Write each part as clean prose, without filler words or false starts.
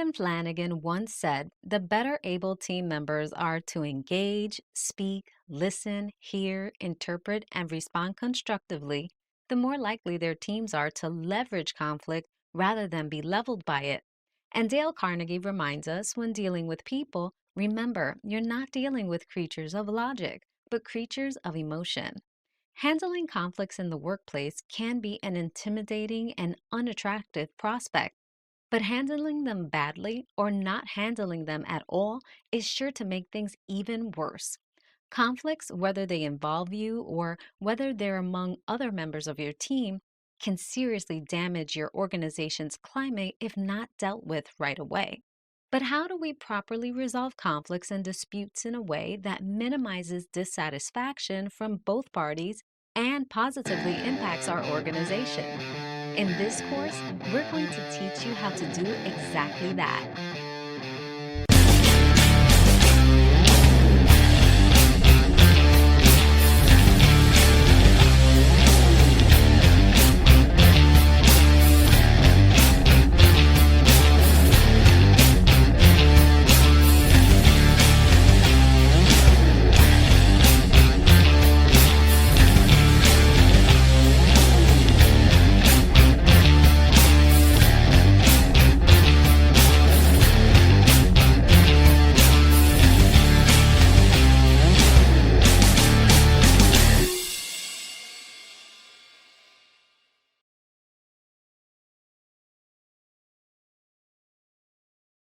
Brendan Flanagan once said the better able team members are to engage, speak, listen, hear, interpret, and respond constructively, the more likely their teams are to leverage conflict rather than be leveled by it. And Dale Carnegie reminds us when dealing with people, remember, you're not dealing with creatures of logic, but creatures of emotion. Handling conflicts in the workplace can be an intimidating and unattractive prospect, but handling them badly or not handling them at all is sure to make things even worse. Conflicts, whether they involve you or whether they're among other members of your team, can seriously damage your organization's climate if not dealt with right away. But how do we properly resolve conflicts and disputes in a way that minimizes dissatisfaction from both parties and positively impacts our organization? In this course, we're going to teach you how to do exactly that.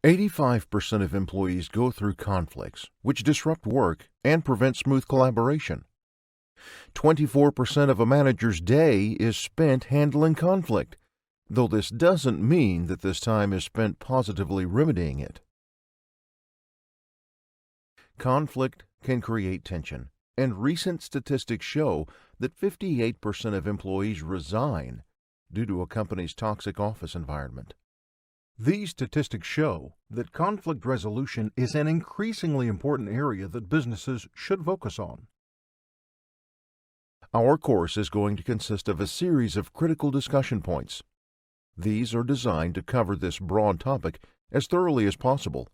85% of employees go through conflicts, which disrupt work and prevent smooth collaboration. 24% of a manager's day is spent handling conflict, though this doesn't mean that this time is spent positively remedying it. Conflict can create tension, and recent statistics show that 58% of employees resign due to a company's toxic office environment. These statistics show that conflict resolution is an increasingly important area that businesses should focus on. Our course is going to consist of a series of critical discussion points. These are designed to cover this broad topic as thoroughly as possible,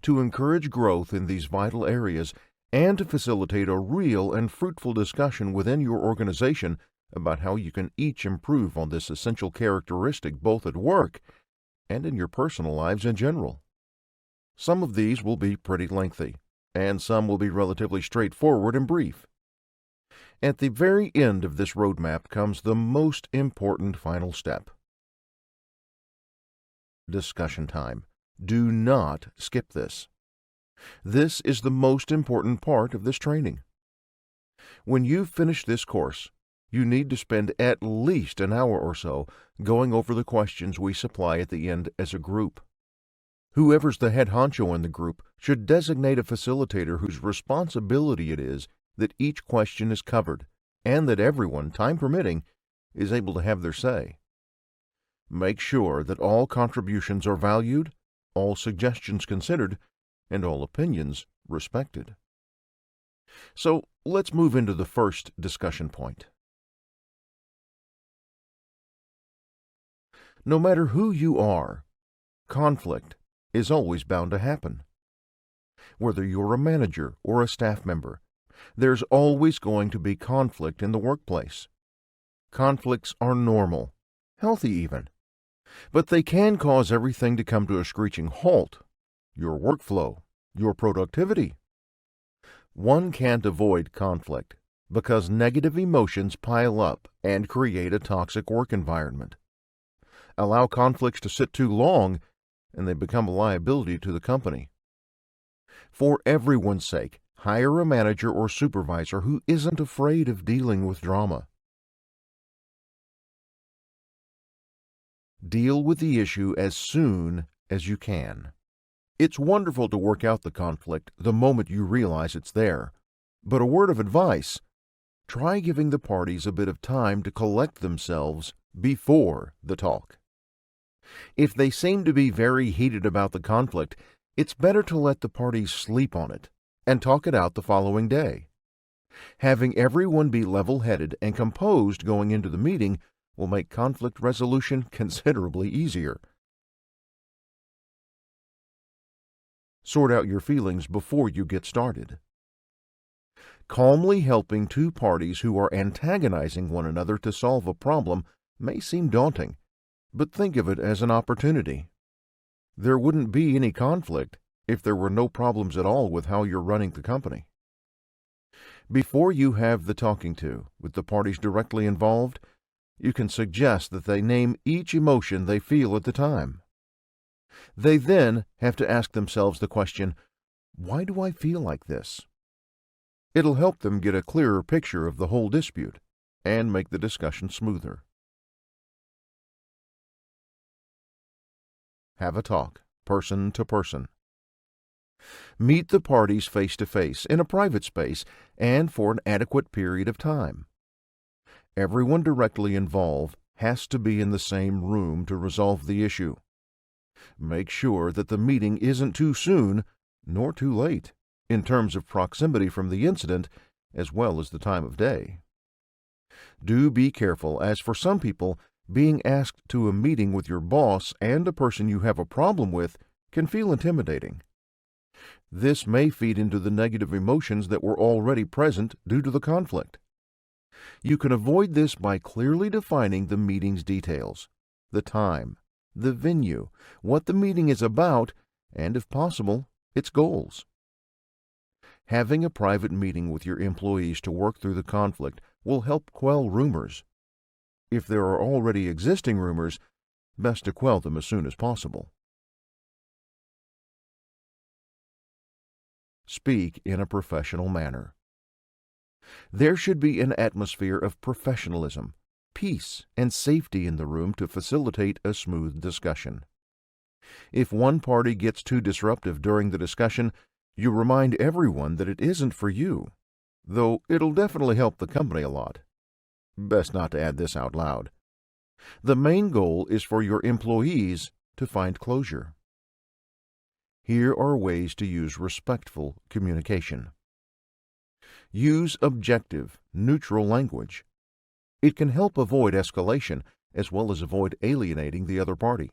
to encourage growth in these vital areas, and to facilitate a real and fruitful discussion within your organization about how you can each improve on this essential characteristic both at work and in your personal lives in general. Some of these will be pretty lengthy, and some will be relatively straightforward and brief. At the very end of this roadmap comes the most important final step. Discussion time. Do not skip this. This is the most important part of this training. When you finish this course, you need to spend at least an hour or so going over the questions we supply at the end as a group. Whoever's the head honcho in the group should designate a facilitator whose responsibility it is that each question is covered and that everyone, time permitting, is able to have their say. Make sure that all contributions are valued, all suggestions considered, and all opinions respected. So let's move into the first discussion point. No matter who you are, conflict is always bound to happen. Whether you're a manager or a staff member, there's always going to be conflict in the workplace. Conflicts are normal, healthy even, but they can cause everything to come to a screeching halt: your workflow, your productivity. One can't avoid conflict because negative emotions pile up and create a toxic work environment. Allow conflicts to sit too long, and they become a liability to the company. For everyone's sake, hire a manager or supervisor who isn't afraid of dealing with drama. Deal with the issue as soon as you can. It's wonderful to work out the conflict the moment you realize it's there, but a word of advice: try giving the parties a bit of time to collect themselves before the talk. If they seem to be very heated about the conflict, it's better to let the parties sleep on it and talk it out the following day. Having everyone be level-headed and composed going into the meeting will make conflict resolution considerably easier. Sort out your feelings before you get started. Calmly helping two parties who are antagonizing one another to solve a problem may seem daunting, but think of it as an opportunity. There wouldn't be any conflict if there were no problems at all with how you're running the company. Before you have the talking to with the parties directly involved, you can suggest that they name each emotion they feel at the time. They then have to ask themselves the question, why do I feel like this? It'll help them get a clearer picture of the whole dispute and make the discussion smoother. Have a talk, person to person. Meet the parties face to face in a private space and for an adequate period of time. Everyone directly involved has to be in the same room to resolve the issue. Make sure that the meeting isn't too soon nor too late in terms of proximity from the incident as well as the time of day. Do be careful, as for some people, being asked to a meeting with your boss and a person you have a problem with can feel intimidating. This may feed into the negative emotions that were already present due to the conflict. You can avoid this by clearly defining the meeting's details, the time, the venue, what the meeting is about, and, if possible, its goals. Having a private meeting with your employees to work through the conflict will help quell rumors. If there are already existing rumors, best to quell them as soon as possible. Speak in a professional manner. There should be an atmosphere of professionalism, peace, and safety in the room to facilitate a smooth discussion. If one party gets too disruptive during the discussion, you remind everyone that it isn't for you, though it'll definitely help the company a lot. Best not to add this out loud. The main goal is for your employees to find closure. Here are ways to use respectful communication. Use objective, neutral language. It can help avoid escalation as well as avoid alienating the other party.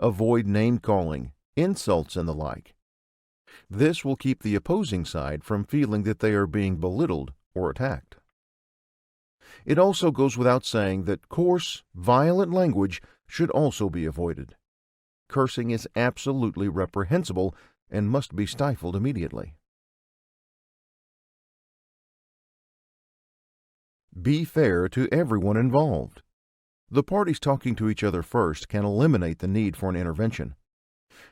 Avoid name-calling, insults, and the like. This will keep the opposing side from feeling that they are being belittled or attacked. It also goes without saying that coarse, violent language should also be avoided. Cursing is absolutely reprehensible and must be stifled immediately. Be fair to everyone involved. The parties talking to each other first can eliminate the need for an intervention.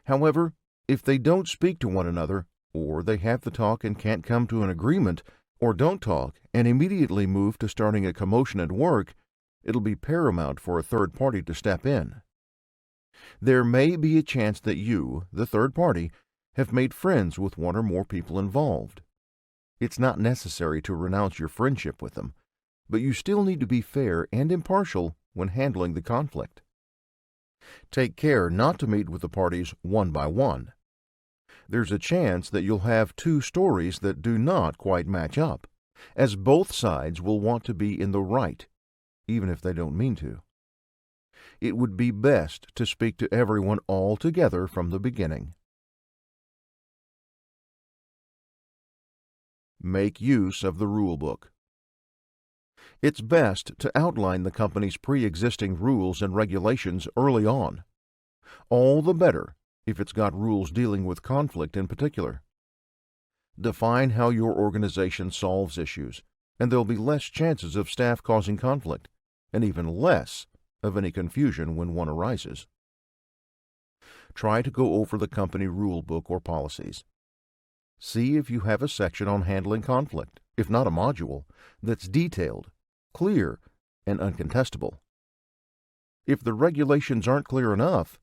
However, if they don't speak to one another, or they have the talk and can't come to an agreement, or don't talk and immediately move to starting a commotion at work, it'll be paramount for a third party to step in. There may be a chance that you, the third party, have made friends with one or more people involved. It's not necessary to renounce your friendship with them, but you still need to be fair and impartial when handling the conflict. Take care not to meet with the parties one by one. There's a chance that you'll have two stories that do not quite match up, as both sides will want to be in the right, even if they don't mean to. It would be best to speak to everyone all together from the beginning. Make use of the rule book. It's best to outline the company's pre-existing rules and regulations early on. All the better if it's got rules dealing with conflict in particular. Define how your organization solves issues, and there'll be less chances of staff causing conflict, and even less of any confusion when one arises. Try to go over the company rule book or policies. See if you have a section on handling conflict, if not a module, that's detailed, clear, and uncontestable. If the regulations aren't clear enough,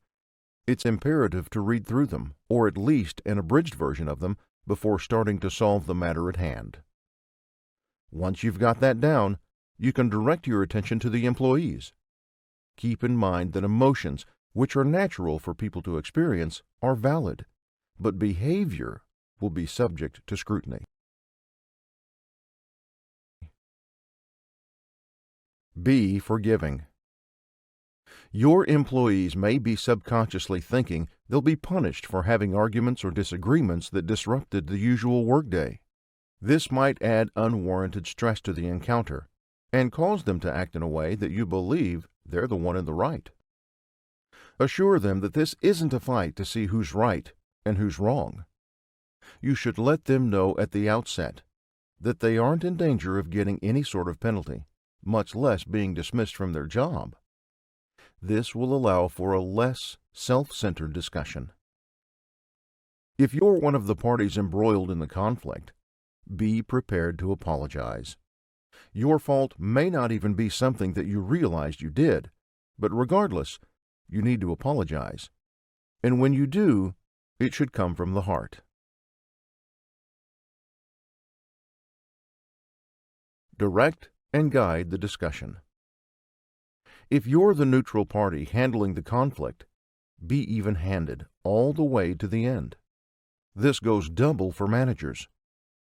it's imperative to read through them, or at least an abridged version of them, before starting to solve the matter at hand. Once you've got that down, you can direct your attention to the employees. Keep in mind that emotions, which are natural for people to experience, are valid, but behavior will be subject to scrutiny. Be forgiving. Your employees may be subconsciously thinking they'll be punished for having arguments or disagreements that disrupted the usual workday. This might add unwarranted stress to the encounter and cause them to act in a way that you believe they're the one in the right. Assure them that this isn't a fight to see who's right and who's wrong. You should let them know at the outset that they aren't in danger of getting any sort of penalty, much less being dismissed from their job. This will allow for a less self-centered discussion. If you're one of the parties embroiled in the conflict, be prepared to apologize. Your fault may not even be something that you realized you did, but regardless, you need to apologize. And when you do, it should come from the heart. Direct and guide the discussion. If you're the neutral party handling the conflict, be even-handed all the way to the end. This goes double for managers.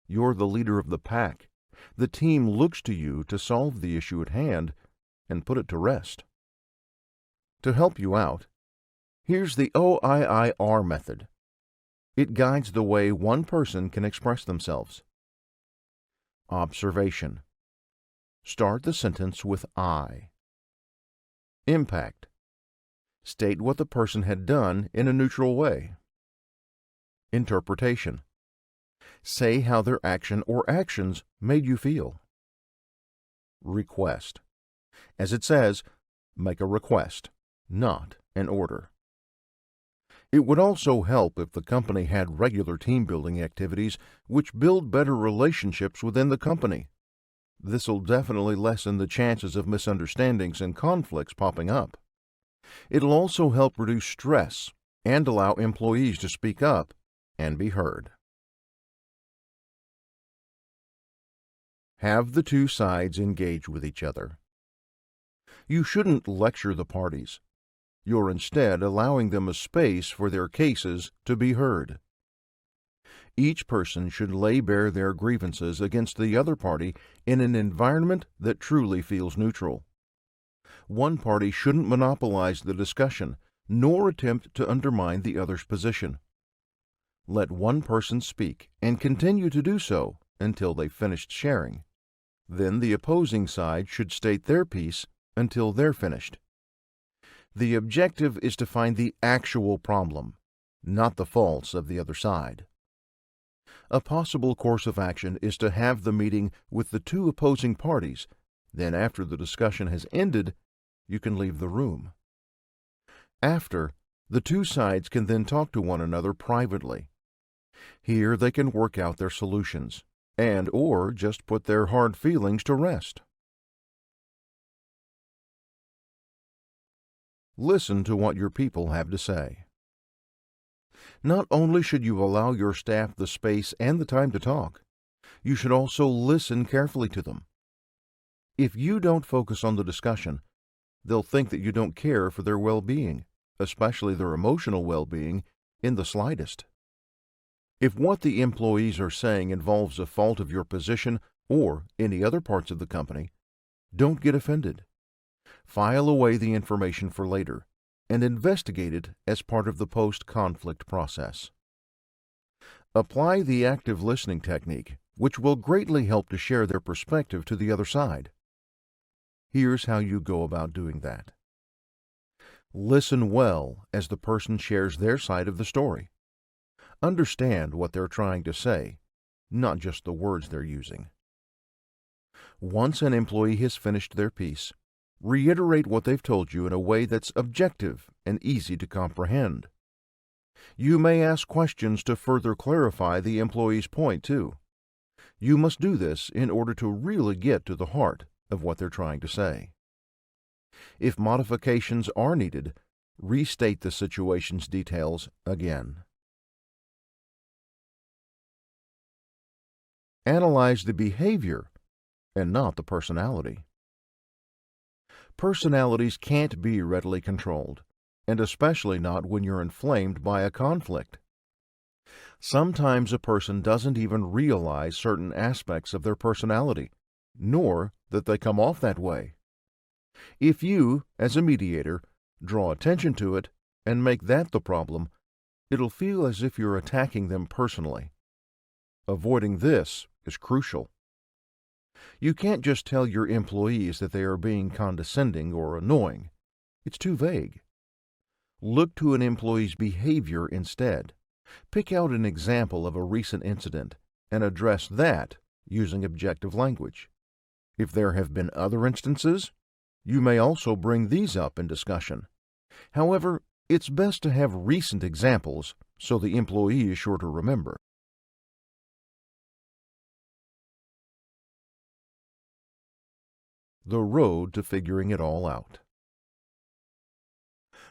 You're the leader of the pack. The team looks to you to solve the issue at hand and put it to rest. To help you out, here's the OIIR method. It guides the way one person can express themselves. Observation. Start the sentence with I. Impact. State what the person had done in a neutral way. Interpretation. Say how their action or actions made you feel. Request. As it says, make a request, not an order. It would also help if the company had regular team-building activities which build better relationships within the company. This will definitely lessen the chances of misunderstandings and conflicts popping up. It'll also help reduce stress and allow employees to speak up and be heard. Have the two sides engage with each other. You shouldn't lecture the parties. You're instead allowing them a space for their cases to be heard. Each person should lay bare their grievances against the other party in an environment that truly feels neutral. One party shouldn't monopolize the discussion, nor attempt to undermine the other's position. Let one person speak and continue to do so until they've finished sharing. Then the opposing side should state their piece until they're finished. The objective is to find the actual problem, not the faults of the other side. A possible course of action is to have the meeting with the two opposing parties. Then after the discussion has ended, you can leave the room. After, the two sides can then talk to one another privately. Here they can work out their solutions or just put their hard feelings to rest. Listen to what your people have to say. Not only should you allow your staff the space and the time to talk, you should also listen carefully to them. If you don't focus on the discussion, they'll think that you don't care for their well-being, especially their emotional well-being, in the slightest. If what the employees are saying involves a fault of your position or any other parts of the company, don't get offended. File away the information for later and investigate it as part of the post-conflict process. Apply the active listening technique, which will greatly help to share their perspective to the other side. Here's how you go about doing that. Listen well as the person shares their side of the story. Understand what they're trying to say, not just the words they're using. Once an employee has finished their piece, reiterate what they've told you in a way that's objective and easy to comprehend. You may ask questions to further clarify the employee's point, too. You must do this in order to really get to the heart of what they're trying to say. If modifications are needed, restate the situation's details again. Analyze the behavior and not the personality. Personalities can't be readily controlled, and especially not when you're inflamed by a conflict. Sometimes a person doesn't even realize certain aspects of their personality, nor that they come off that way. If you, as a mediator, draw attention to it, and make that the problem, it'll feel as if you're attacking them personally. Avoiding this is crucial. You can't just tell your employees that they are being condescending or annoying. It's too vague. Look to an employee's behavior instead. Pick out an example of a recent incident and address that using objective language. If there have been other instances, you may also bring these up in discussion. However, it's best to have recent examples so the employee is sure to remember. The road to figuring it all out.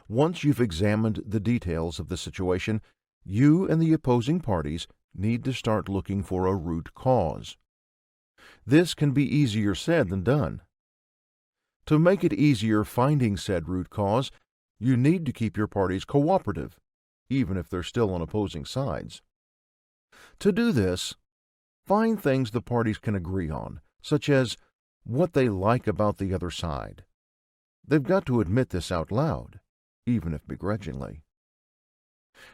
Once you've examined the details of the situation, you and the opposing parties need to start looking for a root cause. This can be easier said than done. To make it easier finding said root cause, you need to keep your parties cooperative, even if they're still on opposing sides. To do this, find things the parties can agree on, such as what they like about the other side. They've got to admit this out loud, even if begrudgingly.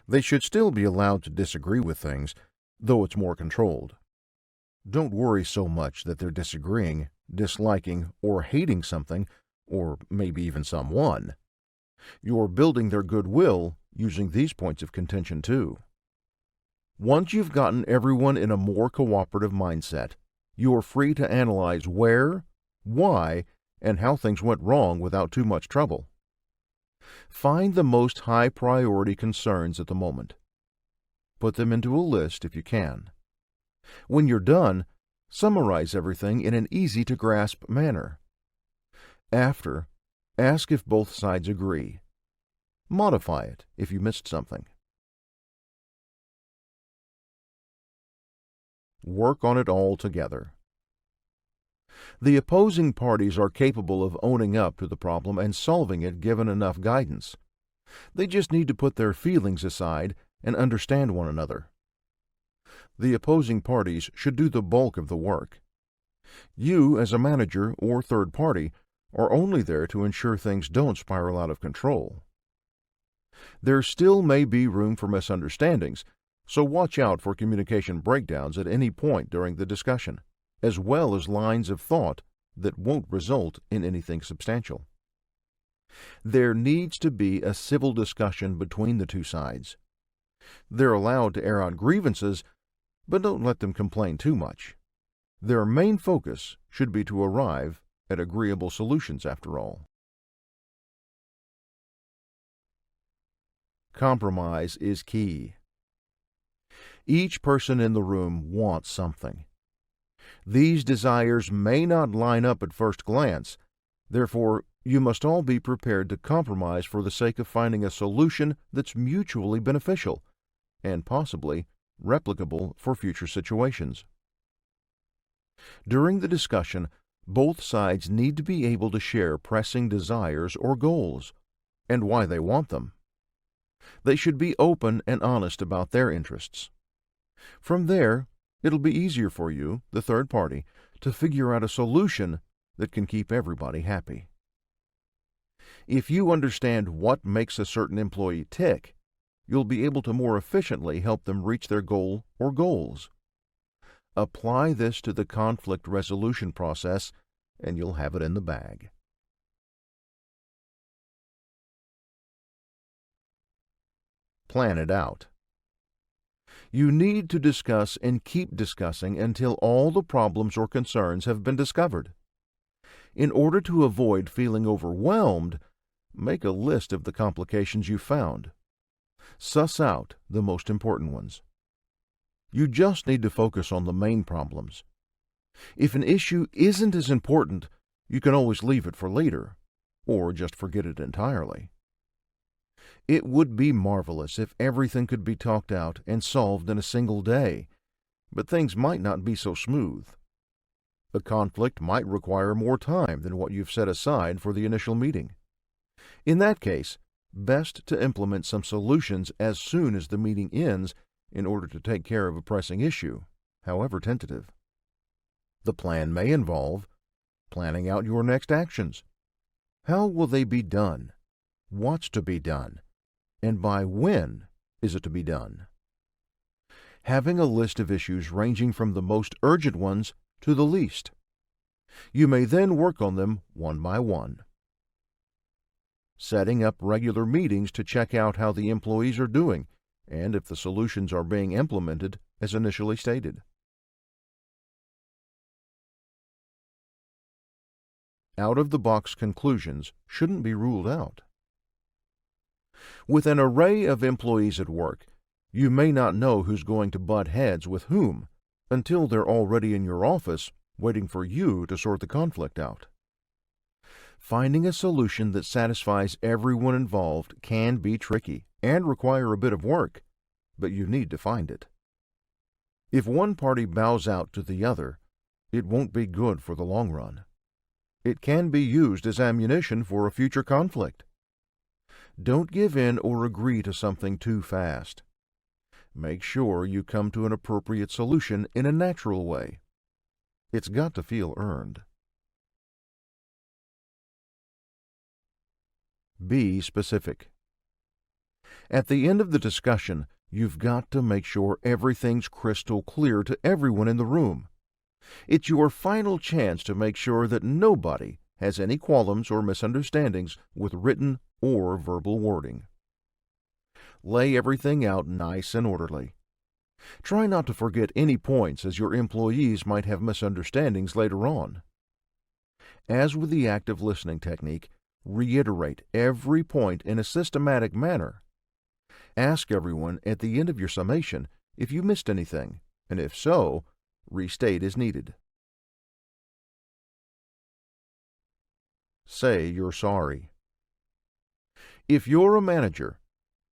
They should still be allowed to disagree with things, though it's more controlled. Don't worry so much that they're disagreeing, disliking, or hating something, or maybe even someone. You're building their goodwill using these points of contention too. Once you've gotten everyone in a more cooperative mindset, you're free to analyze where, why, and how things went wrong without too much trouble. Find the most high-priority concerns at the moment. Put them into a list if you can. When you're done, summarize everything in an easy-to-grasp manner. After, ask if both sides agree. Modify it if you missed something. Work on it all together. The opposing parties are capable of owning up to the problem and solving it given enough guidance. They just need to put their feelings aside and understand one another. The opposing parties should do the bulk of the work. You, as a manager or third party, are only there to ensure things don't spiral out of control. There still may be room for misunderstandings, so watch out for communication breakdowns at any point during the discussion, as well as lines of thought that won't result in anything substantial. There needs to be a civil discussion between the two sides. They're allowed to air out grievances, but don't let them complain too much. Their main focus should be to arrive at agreeable solutions after all. Compromise is key. Each person in the room wants something. These desires may not line up at first glance, therefore you must all be prepared to compromise for the sake of finding a solution that's mutually beneficial and possibly replicable for future situations. During the discussion, both sides need to be able to share pressing desires or goals and why they want them. They should be open and honest about their interests. From there, it'll be easier for you, the third party, to figure out a solution that can keep everybody happy. If you understand what makes a certain employee tick, you'll be able to more efficiently help them reach their goal or goals. Apply this to the conflict resolution process, and you'll have it in the bag. Plan it out. You need to discuss and keep discussing until all the problems or concerns have been discovered. In order to avoid feeling overwhelmed, make a list of the complications you found. Suss out the most important ones. You just need to focus on the main problems. If an issue isn't as important, you can always leave it for later, or just forget it entirely. It would be marvelous if everything could be talked out and solved in a single day, but things might not be so smooth. The conflict might require more time than what you've set aside for the initial meeting. In that case, best to implement some solutions as soon as the meeting ends in order to take care of a pressing issue, however tentative. The plan may involve planning out your next actions. How will they be done? what's to be done, and by when is it to be done. Having a list of issues ranging from the most urgent ones to the least. You may then work on them one by one. Setting up regular meetings to check out how the employees are doing and if the solutions are being implemented as initially stated. Out-of-the-box conclusions shouldn't be ruled out. With an array of employees at work, you may not know who's going to butt heads with whom until they're already in your office waiting for you to sort the conflict out. Finding a solution that satisfies everyone involved can be tricky and require a bit of work, but you need to find it. If one party bows out to the other, it won't be good for the long run. It can be used as ammunition for a future conflict. Don't give in or agree to something too fast. Make sure you come to an appropriate solution in a natural way. It's got to feel earned. Be specific. At the end of the discussion, you've got to make sure everything's crystal clear to everyone in the room. It's your final chance to make sure that nobody has any qualms or misunderstandings with written or verbal wording. Lay everything out nice and orderly. Try not to forget any points, as your employees might have misunderstandings later on. As with the active listening technique, reiterate every point in a systematic manner. Ask everyone at the end of your summation if you missed anything, and if so, restate as needed. Say you're sorry. If you're a manager,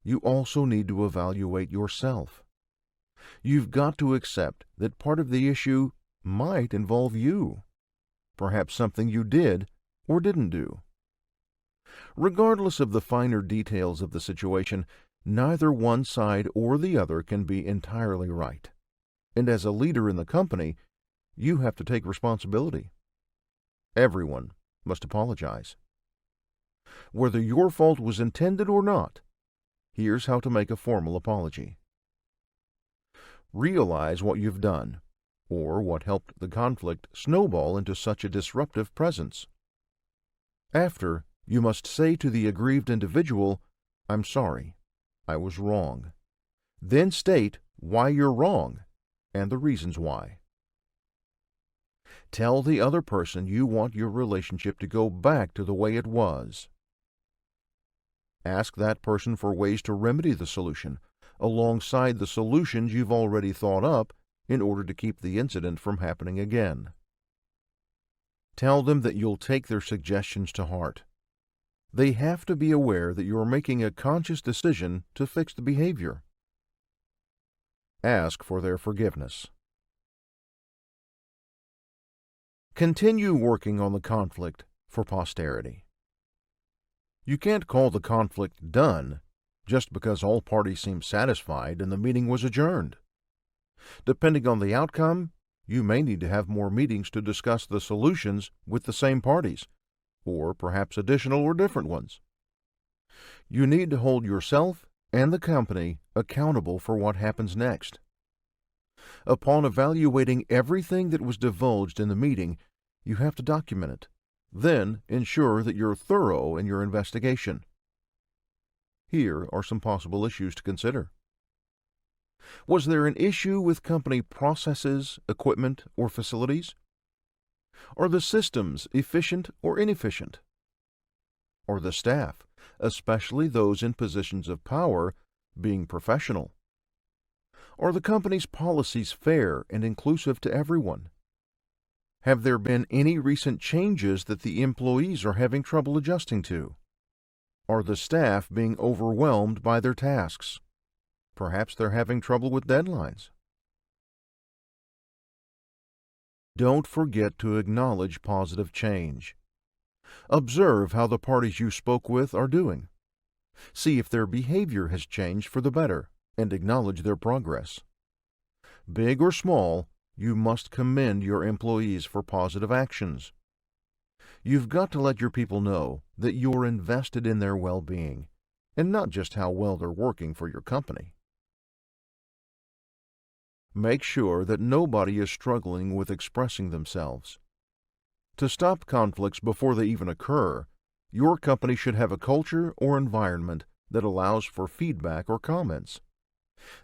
you also need to evaluate yourself. You've got to accept that part of the issue might involve you, perhaps something you did or didn't do. Regardless of the finer details of the situation, neither one side or the other can be entirely right. And as a leader in the company, you have to take responsibility. Everyone must apologize. Whether your fault was intended or not, here's how to make a formal apology. Realize what you've done, or what helped the conflict snowball into such a disruptive presence. After, you must say to the aggrieved individual, "I'm sorry, I was wrong." Then state why you're wrong and the reasons why. Tell the other person you want your relationship to go back to the way it was. Ask that person for ways to remedy the solution, alongside the solutions you've already thought up in order to keep the incident from happening again. Tell them that you'll take their suggestions to heart. They have to be aware that you're making a conscious decision to fix the behavior. Ask for their forgiveness. Continue working on the conflict for posterity. You can't call the conflict done just because all parties seem satisfied and the meeting was adjourned. Depending on the outcome, you may need to have more meetings to discuss the solutions with the same parties, or perhaps additional or different ones. You need to hold yourself and the company accountable for what happens next. Upon evaluating everything that was divulged in the meeting, you have to document it. Then ensure that you're thorough in your investigation. Here are some possible issues to consider. Was there an issue with company processes, equipment, or facilities? Are the systems efficient or inefficient? Are the staff, especially those in positions of power, being professional? Are the company's policies fair and inclusive to everyone? Have there been any recent changes that the employees are having trouble adjusting to? Are the staff being overwhelmed by their tasks? Perhaps they're having trouble with deadlines. Don't forget to acknowledge positive change. Observe how the parties you spoke with are doing. See if their behavior has changed for the better, and acknowledge their progress. Big or small, you must commend your employees for positive actions. You've got to let your people know that you're invested in their well-being, and not just how well they're working for your company. Make sure that nobody is struggling with expressing themselves. To stop conflicts before they even occur, your company should have a culture or environment that allows for feedback or comments.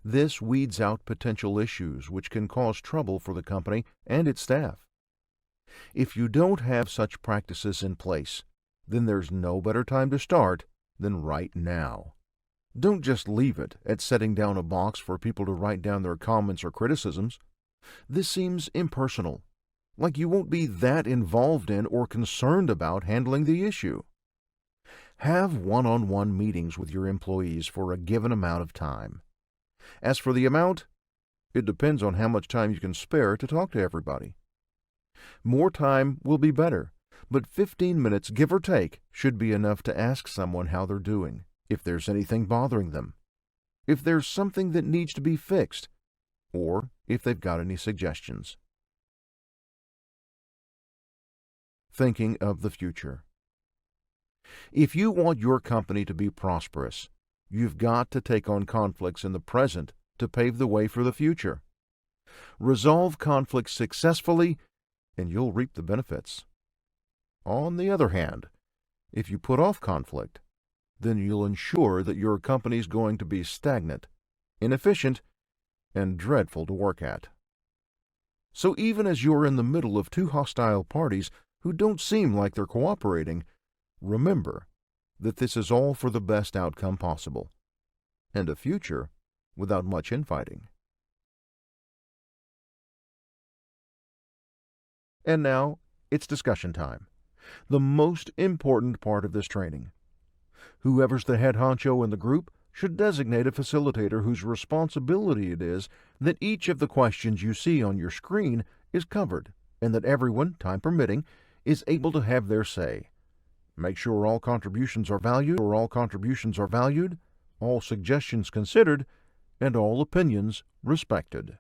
This weeds out potential issues which can cause trouble for the company and its staff. If you don't have such practices in place, then there's no better time to start than right now. Don't just leave it at setting down a box for people to write down their comments or criticisms. This seems impersonal, like you won't be that involved in or concerned about handling the issue. Have one-on-one meetings with your employees for a given amount of time. As for the amount, it depends on how much time you can spare to talk to everybody. More time will be better, but 15 minutes, give or take, should be enough to ask someone how they're doing, if there's anything bothering them, if there's something that needs to be fixed, or if they've got any suggestions. Thinking of the future. If you want your company to be prosperous, you've got to take on conflicts in the present to pave the way for the future. Resolve conflicts successfully, and you'll reap the benefits. On the other hand, if you put off conflict, then you'll ensure that your company's going to be stagnant, inefficient, and dreadful to work at. So even as you're in the middle of two hostile parties who don't seem like they're cooperating, remember that this is all for the best outcome possible, and a future without much infighting. And now, it's discussion time, the most important part of this training. Whoever's the head honcho in the group should designate a facilitator whose responsibility it is that each of the questions you see on your screen is covered, and that everyone, time permitting, is able to have their say. Make sure all contributions are valued, all suggestions considered, and all opinions respected.